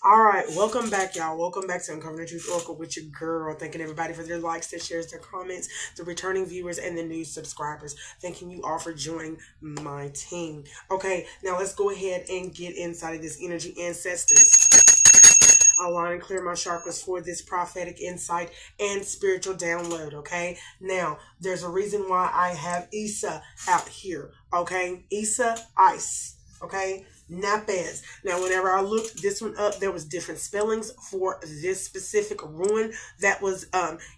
All right, welcome back, y'all. Welcome back to Uncovering the Truth Oracle with your girl. Thanking everybody for their likes, their shares, their comments, the returning viewers, and the new subscribers. Thanking you all for joining my team. Okay, now let's go ahead and get inside of this energy ancestors. Align and clear my chakras for this prophetic insight and spiritual download. Okay, now there's a reason why I have Issa out here. Okay, Issa Ice. Okay, Napez. Now, whenever I looked this one up, there was different spellings for this specific rune that was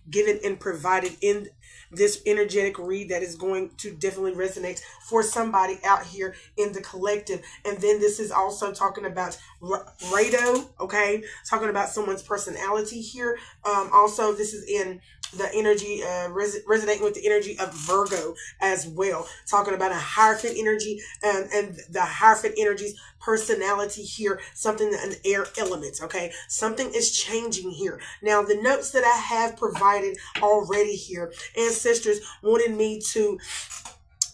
given and provided in this energetic read that is going to definitely resonate for somebody out here in the collective. And then this is also talking about Rado, okay? Talking about someone's personality here. Also, this is in the energy, resonating with the energy of Virgo as well. Talking about a Hierophant energy and the Hierophant energy's personality here. Something, an air element, okay? Something is changing here. Now, the notes that I have provided already here, ancestors wanted me to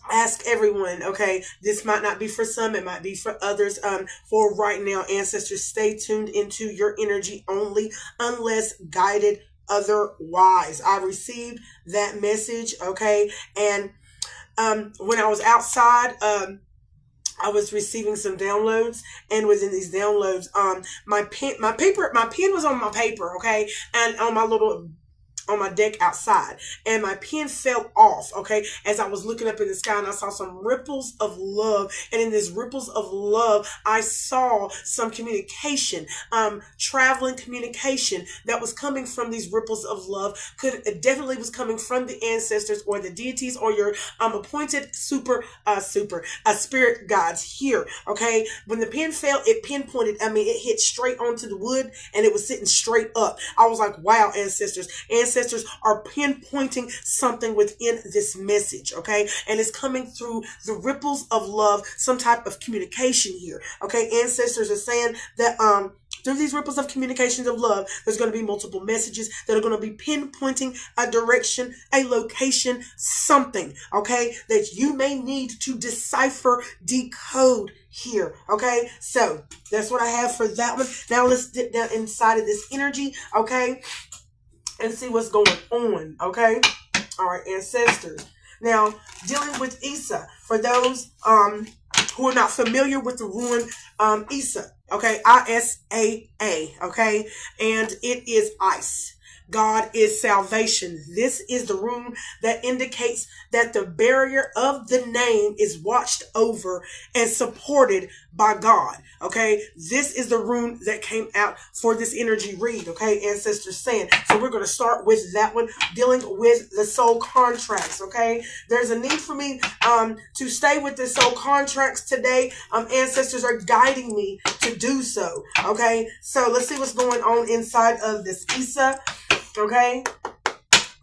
ask everyone, okay, this might not be for some, it might be for others. For right now, ancestors, stay tuned into your energy only unless guided otherwise. I received that message, okay, and when I was outside, I was receiving some downloads, and within these downloads, my pen was on my paper, okay, and on my deck outside, and my pen fell off, okay, as I was looking up in the sky, and I saw some ripples of love, and in these ripples of love, I saw some communication, traveling communication that was coming from these ripples of love. It definitely was coming from the ancestors or the deities or your appointed spirit guides here, okay. When the pen fell, it pinpointed, it hit straight onto the wood, and it was sitting straight up. I was like, wow, ancestors are pinpointing something within this message, okay? And it's coming through the ripples of love, some type of communication here, okay? Ancestors are saying that through these ripples of communications of love, there's going to be multiple messages that are going to be pinpointing a direction, a location, something, okay, that you may need to decipher, decode here, okay? So that's what I have for that one. Now let's dip down inside of this energy, okay, and see what's going on, okay? All right, ancestors. Now, dealing with Issa, for those who are not familiar with the rune Issa, okay, I-S-A-A, okay, and it is ice. God is salvation. This is the rune that indicates that the barrier of the name is watched over and supported by God. Okay, this is the rune that came out for this energy read. Okay, ancestors saying. So we're going to start with that one, dealing with the soul contracts. Okay, there's a need for me to stay with the soul contracts today. Ancestors are guiding me to do so. Okay, so let's see what's going on inside of this Issa. Okay,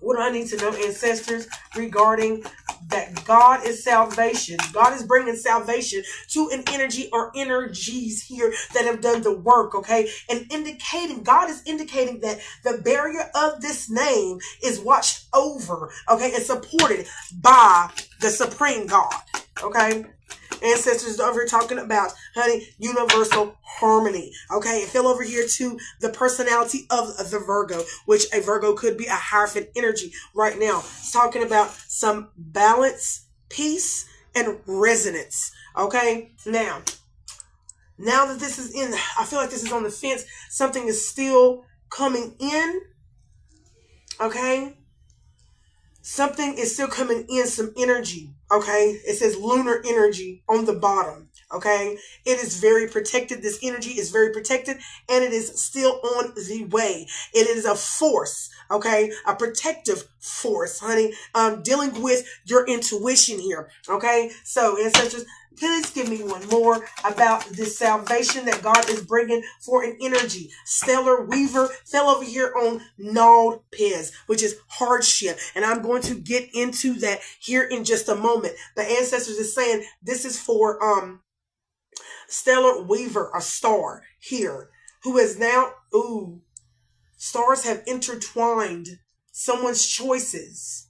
what do I need to know, ancestors, regarding that God is salvation? God is bringing salvation to an energy or energies here that have done the work, okay? And God is indicating that the barrier of this name is watched over, okay, and supported by the supreme God, okay? Ancestors over here talking about, honey, universal harmony. Okay, it fell over here to the personality of the Virgo, which a Virgo could be a Hierophant energy right now. It's talking about some balance, peace, and resonance. Okay, now that this is in, I feel like this is on the fence. Something is still coming in. Okay, something is still coming in, some energy. Okay, it says lunar energy on the bottom. Okay, it is very protected. This energy is very protected, and it is still on the way. It is a force, okay, a protective force, honey, dealing with your intuition here. Okay, so ancestors, please give me one more about this salvation that God is bringing for an energy. Stellar Weaver fell over here on Gnawed Pez, which is hardship. And I'm going to get into that here in just a moment. The ancestors is saying this is for Stellar Weaver, a star here, who is now, stars have intertwined someone's choices.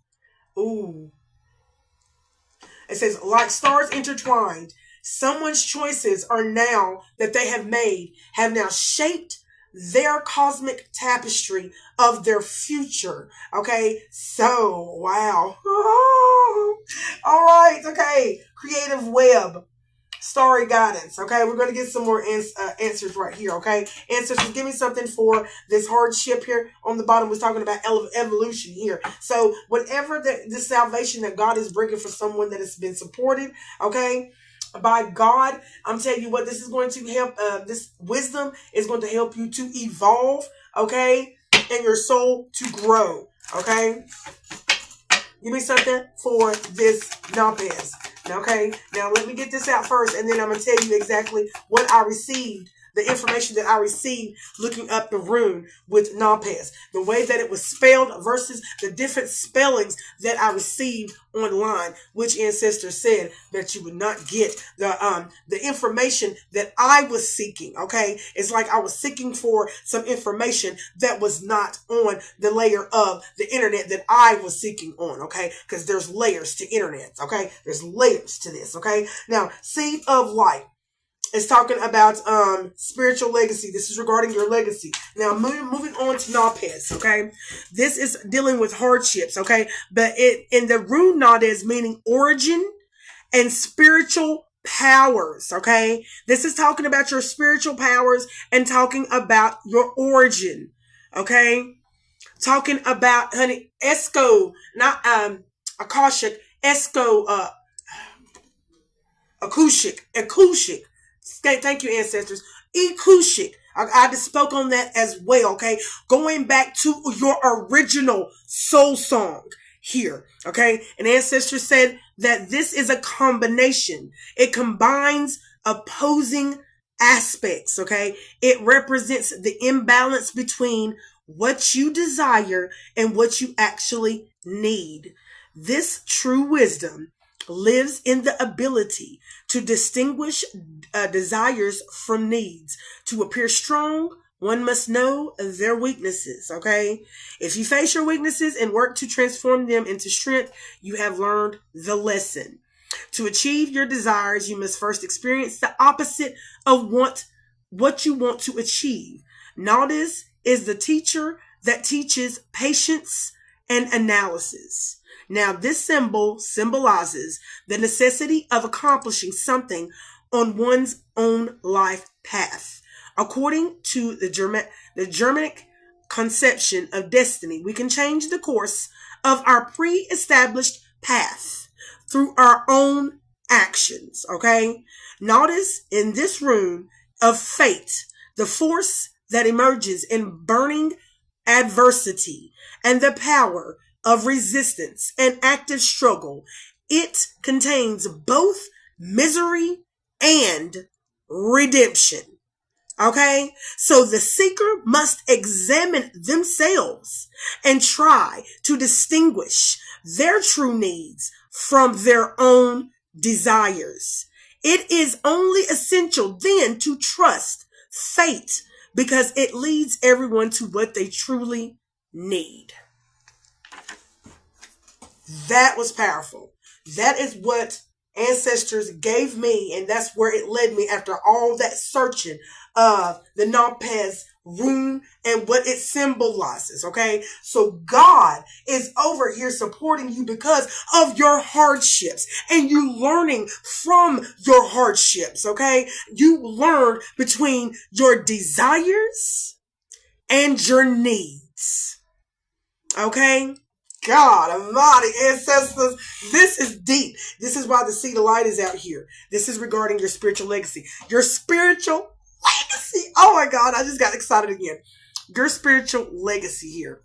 It says, like stars intertwined, someone's choices are now that they have made have now shaped their cosmic tapestry of their future. Okay, so wow. All right, okay, creative web. Starry guidance. Okay, we're going to get some more answers right here. Okay, ancestors, give me something for this hardship here on the bottom. We're talking about evolution here. So whatever the salvation that God is bringing for someone that has been supported, okay, by God, I'm telling you what, this is going to help. This wisdom is going to help you to evolve. Okay, and your soul to grow. Okay. Give me something for this Nampez. Okay, now let me get this out first, and then I'm going to tell you exactly what I received, the information that I received looking up the rune with Nampez. The way that it was spelled versus the different spellings that I received online, which ancestor said that you would not get the information that I was seeking. Okay, it's like I was seeking for some information that was not on the layer of the internet that I was seeking on. Okay, because there's layers to internet. Okay, there's layers to this. Okay, now seed of light. It's talking about spiritual legacy. This is regarding your legacy. Now, moving on to Nampez, okay? This is dealing with hardships, okay? But in the rune Nades, meaning origin and spiritual powers, okay? This is talking about your spiritual powers and talking about your origin, okay? Talking about, honey, Esco, not Akashic, Esco, Akushik. Thank you, ancestors. Ikushik. I just spoke on that as well, okay? Going back to your original soul song here, okay? An ancestor said that this is a combination. It combines opposing aspects, okay? It represents the imbalance between what you desire and what you actually need. This true wisdom lives in the ability to distinguish desires from needs. To appear strong, one must know their weaknesses, okay? If you face your weaknesses and work to transform them into strength, you have learned the lesson. To achieve your desires, you must first experience the opposite of what you want to achieve. Nades is the teacher that teaches patience and analysis. Now, this symbol symbolizes the necessity of accomplishing something on one's own life path. According to the Germanic conception of destiny, we can change the course of our pre-established path through our own actions, okay? Notice in this rune of fate, the force that emerges in burning adversity and the power of resistance and active struggle. It contains both misery and redemption. Okay? So the seeker must examine themselves and try to distinguish their true needs from their own desires. It is only essential then to trust fate because it leads everyone to what they truly need. That was powerful. That is what ancestors gave me, and that's where it led me after all that searching of the Nampez rune and what it symbolizes, okay? So God is over here supporting you because of your hardships and you learning from your hardships, okay? You learn between your desires and your needs, okay? God almighty, ancestors, this is deep. This is why the seed of light is out here. This is regarding your spiritual legacy. Your spiritual legacy. Oh my God, I just got excited again. Your spiritual legacy here.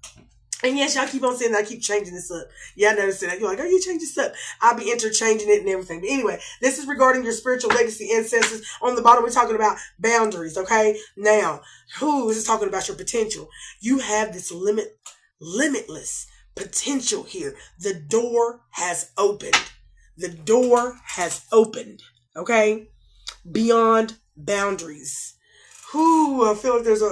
And yes, y'all keep on saying that I keep changing this up. Yeah, I noticed that. You're like, oh, you change this up. I'll be interchanging it and everything. But anyway, this is regarding your spiritual legacy, ancestors. On the bottom, we're talking about boundaries, okay? Now, this is talking about your potential. You have this limitless potential here. The door has opened. The door has opened. Okay? Beyond boundaries. I feel like there's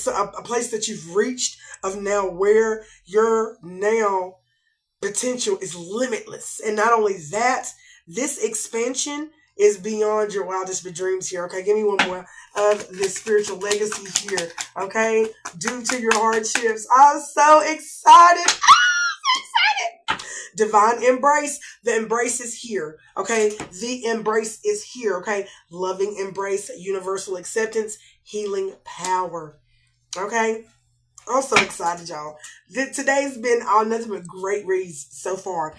a place that you've reached of now where your now potential is limitless. And not only that, this expansion is beyond your wildest dreams here. Okay, give me one more of this spiritual legacy here. Okay, due to your hardships. I'm so excited. Divine embrace. The embrace is here. Okay, the embrace is here. Okay, loving embrace, universal acceptance, healing power. Okay, I'm so excited, y'all. Today's been all nothing but great reads so far.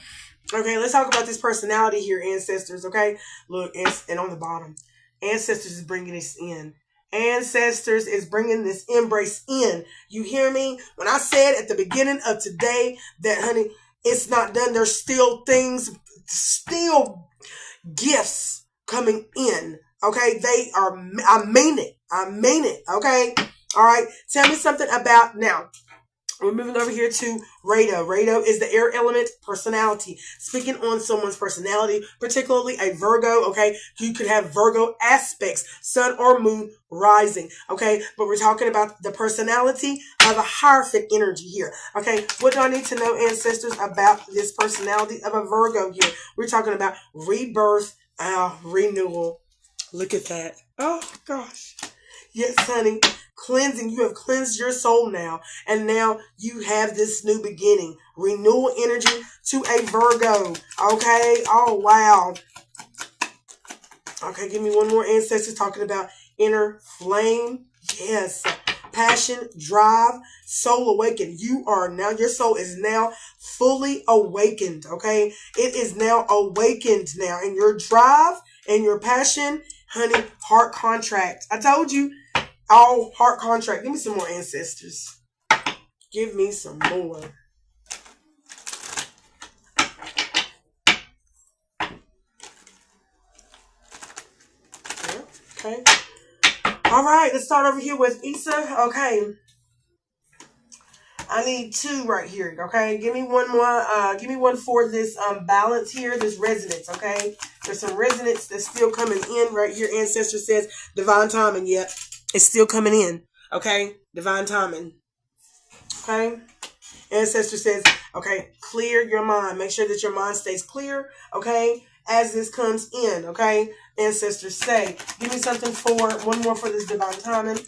Okay, let's talk about this personality here, ancestors. Okay, look, and on the bottom, ancestors is bringing this in. Ancestors is bringing this embrace in. You hear me? When I said at the beginning of today that, honey, it's not done. There's still things, still gifts coming in. Okay, they are. I mean it. I mean it. Okay. All right. Tell me something about now. We're moving over here to Rado. Rado is the air element personality. Speaking on someone's personality, particularly a Virgo, okay? You could have Virgo aspects, sun or moon rising, okay? But we're talking about the personality of a Hierophant energy here, okay? What do I need to know, ancestors, about this personality of a Virgo here? We're talking about rebirth, renewal. Look at that. Oh, gosh. Yes, honey. Cleansing. You have cleansed your soul now. And now you have this new beginning. Renewal energy to a Virgo. Okay. Oh, wow. Okay. Give me one more ancestor talking about inner flame. Yes. Passion, drive, soul awakened. Your soul is now fully awakened. Okay. It is now awakened now. And your drive and your passion, honey, heart contract. I told you. All heart contract. Give me some more, ancestors. Give me some more. Okay. All right. Let's start over here with Issa. Okay. I need two right here. Okay. Give me one more. Give me one for this balance here. This resonance. Okay. There's some resonance that's still coming in right here. Ancestor says divine timing. Yep. It's still coming in. Okay? Divine timing. Okay? Ancestor says, okay, clear your mind. Make sure that your mind stays clear. Okay? As this comes in. Okay? Ancestors say, give me something for, one more for this divine timing.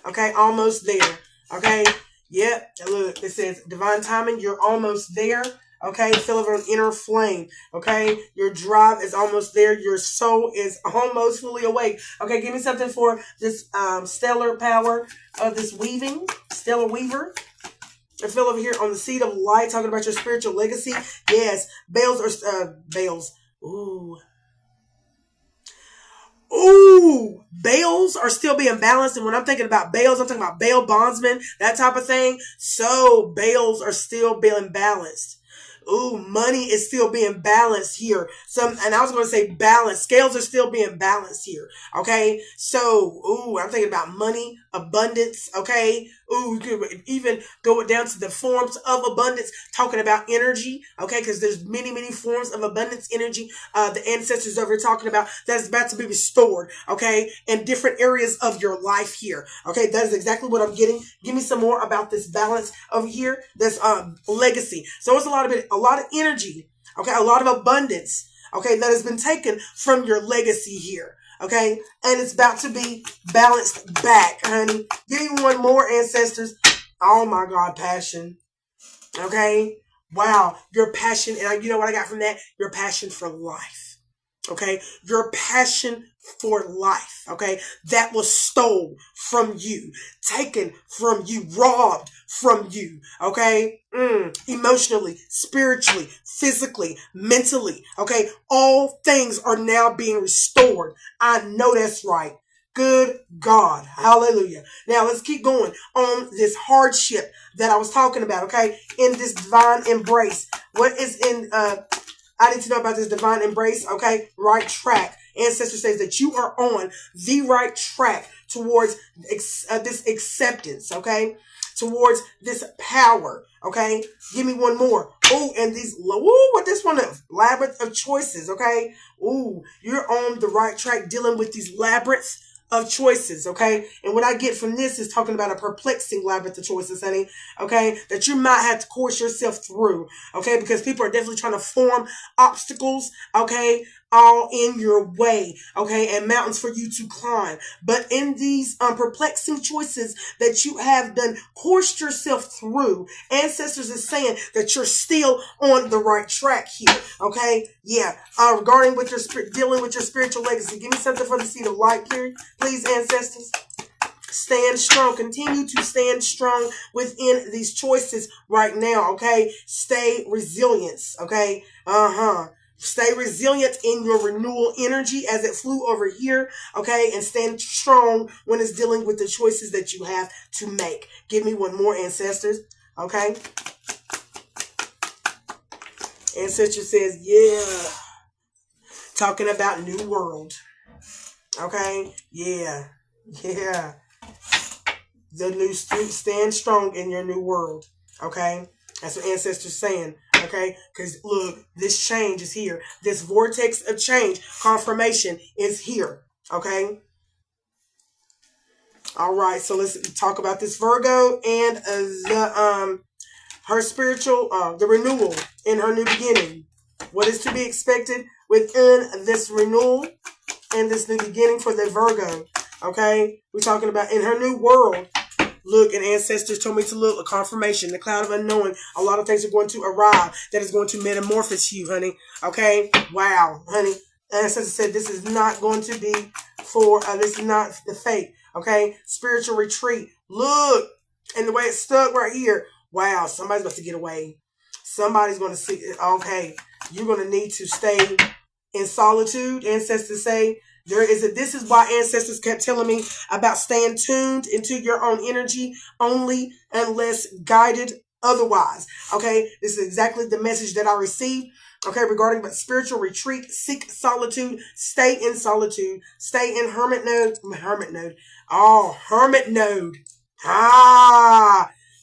Okay? Almost there. Okay? Yep. Look, it says divine timing. You're almost there. Okay, feel of an inner flame. Okay, your drive is almost there. Your soul is almost fully awake. Okay, give me something for this stellar power of this weaving, stellar weaver. I feel over here on the seed of light, talking about your spiritual legacy. Yes, bales. Ooh. Ooh, bales are still being balanced. And when I'm thinking about bales, I'm talking about bail bondsmen, that type of thing. So bales are still being balanced. Ooh, money is still being balanced here. And I was going to say balance. Scales are still being balanced here. Okay. So, ooh, I'm thinking about money, abundance. Okay. Ooh, you could even go down to the forms of abundance, talking about energy. Okay. Because there's many, many forms of abundance energy. The ancestors over here talking about that's about to be restored. Okay. In different areas of your life here. Okay. That is exactly what I'm getting. Give me some more about this balance over here. That's legacy. So it's a lot of energy, okay, a lot of abundance, okay, that has been taken from your legacy here, okay, and it's about to be balanced back, honey. Give me one more, ancestors. Oh my God, passion, okay, wow, your passion, and you know what I got from that? Your passion for life, okay, your passion for life, okay, that was stole from you, taken from you, robbed from you, okay, emotionally, spiritually, physically, mentally, okay, all things are now being restored. I know that's right. Good God. Hallelujah. Now let's keep going on this hardship that I was talking about, okay, in this divine embrace. What is in, I need to know about this divine embrace, okay, right track. Ancestor says that you are on the right track towards this acceptance, okay? Towards this power, okay? Give me one more. Oh, and these, what this one is? Labyrinth of choices, okay? Ooh, you're on the right track dealing with these labyrinths of choices, okay? And what I get from this is talking about a perplexing labyrinth of choices, honey, okay? That you might have to course yourself through, okay? Because people are definitely trying to form obstacles, okay? all in your way, okay, and mountains for you to climb. But in these perplexing choices that you have done, coursed yourself through, ancestors is saying that you're still on the right track here, okay? Yeah, regarding with your dealing with your spiritual legacy. Give me something for the seed of light, please, ancestors. Stand strong. Continue to stand strong within these choices right now, okay? Stay resilient, okay? Stay resilient in your renewal energy as it flew over here, okay? And stand strong when it's dealing with the choices that you have to make. Give me one more, ancestors, okay? Ancestor says, yeah. Talking about new world, okay? Yeah. The new stand strong in your new world, okay? That's what ancestors saying, okay? Because look, this change is here. This vortex of change, confirmation is here, okay? All right, so let's talk about this Virgo and her spiritual, the renewal in her new beginning. What is to be expected within this renewal and this new beginning for the Virgo, okay? We're talking about in her new world. Look, and ancestors told me to look, a confirmation, the cloud of unknowing. A lot of things are going to arrive that is going to metamorphose you, honey. Okay? Wow, honey. Ancestors said this is not going to be for, this is not the fate. Okay? Spiritual retreat. Look, and the way it's stuck right here. Wow, somebody's about to get away. Somebody's going to see, okay, you're going to need to stay in solitude, ancestors say. This is why ancestors kept telling me about staying tuned into your own energy only unless guided otherwise. Okay, this is exactly the message that I received. Okay, regarding but spiritual retreat, seek solitude, stay in solitude, stay in hermit mode.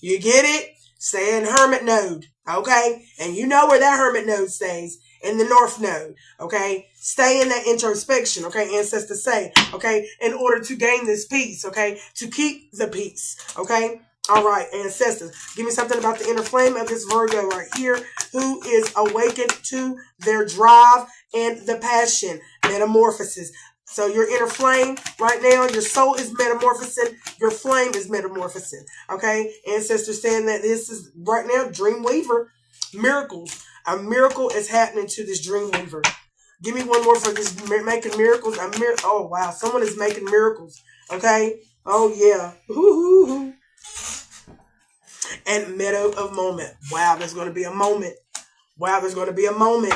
You get it? Stay in hermit node. Okay, and you know where that hermit node stays. In the north node, okay? Stay in that introspection, okay? Ancestors say, okay? In order to gain this peace, okay? To keep the peace, okay? All right, ancestors. Give me something about the inner flame of this Virgo right here who is awakened to their drive and the passion. Metamorphosis. So your inner flame right now, your soul is metamorphosing. Your flame is metamorphosing, okay? Ancestors saying that this is right now, dream weaver, miracles. A miracle is happening to this dream weaver. Give me one more for this making miracles. Oh, wow. Someone is making miracles. Okay? Oh, yeah. Ooh. And meadow of moment. Wow, there's going to be a moment. Wow, there's going to be a moment.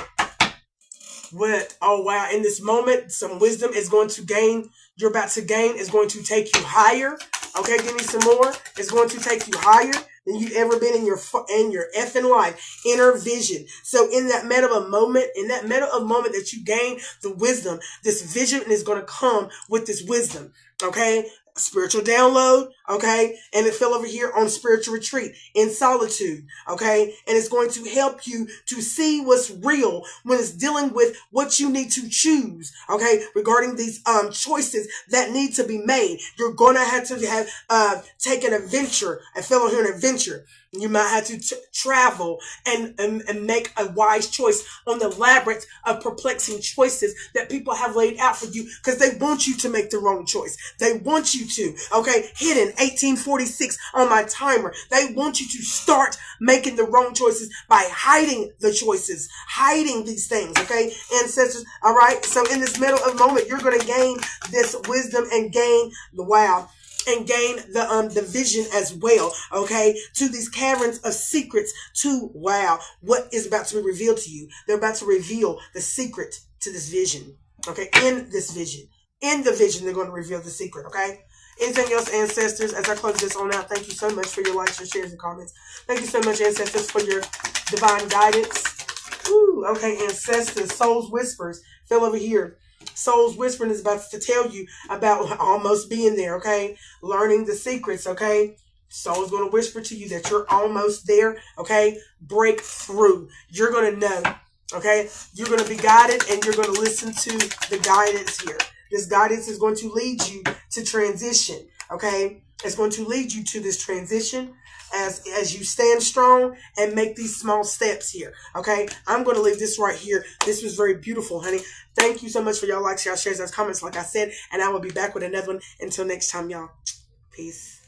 What? Oh, wow. In this moment, some wisdom is going to gain. You're about to gain is going to take you higher. Okay, give me some more. It's going to take you higher than you've ever been in your effing life. Inner vision. So in that meta of moment that you gain the wisdom, this vision is going to come with this wisdom. Okay? Spiritual download, okay? And it fell over here on spiritual retreat in solitude, okay? And it's going to help you to see what's real when it's dealing with what you need to choose, okay? Regarding these choices that need to be made. You're going to have take an adventure. I fell on here an adventure. You might have to travel and make a wise choice on the labyrinth of perplexing choices that people have laid out for you because they want you to make the wrong choice. They want you to, okay, hidden 1846 on my timer. They want you to start making the wrong choices by hiding the choices, hiding these things, okay, ancestors, all right? So in this middle of moment, you're going to gain this wisdom and gain the wow. And gain the vision as well, okay? To these caverns of secrets, to wow, what is about to be revealed to you. They're about to reveal the secret to this vision, okay? In this vision. In the vision, they're going to reveal the secret, okay? Anything else, ancestors, as I close this on out, thank you so much for your likes, your shares, and comments. Thank you so much, ancestors, for your divine guidance. Ooh, okay, ancestors, souls whispers, fell over here. Soul's whispering is about to tell you about almost being there, okay? Learning the secrets, okay? Soul's going to whisper to you that you're almost there, okay? Break through. You're going to know, okay? You're going to be guided and you're going to listen to the guidance here. This guidance is going to lead you to transition, okay? It's going to lead you to this transition as you stand strong and make these small steps here. Okay, I'm going to leave this right here. This was very beautiful, honey. Thank you so much for y'all likes, y'all shares, and comments, like I said, and I will be back with another one. Until next time, y'all. Peace.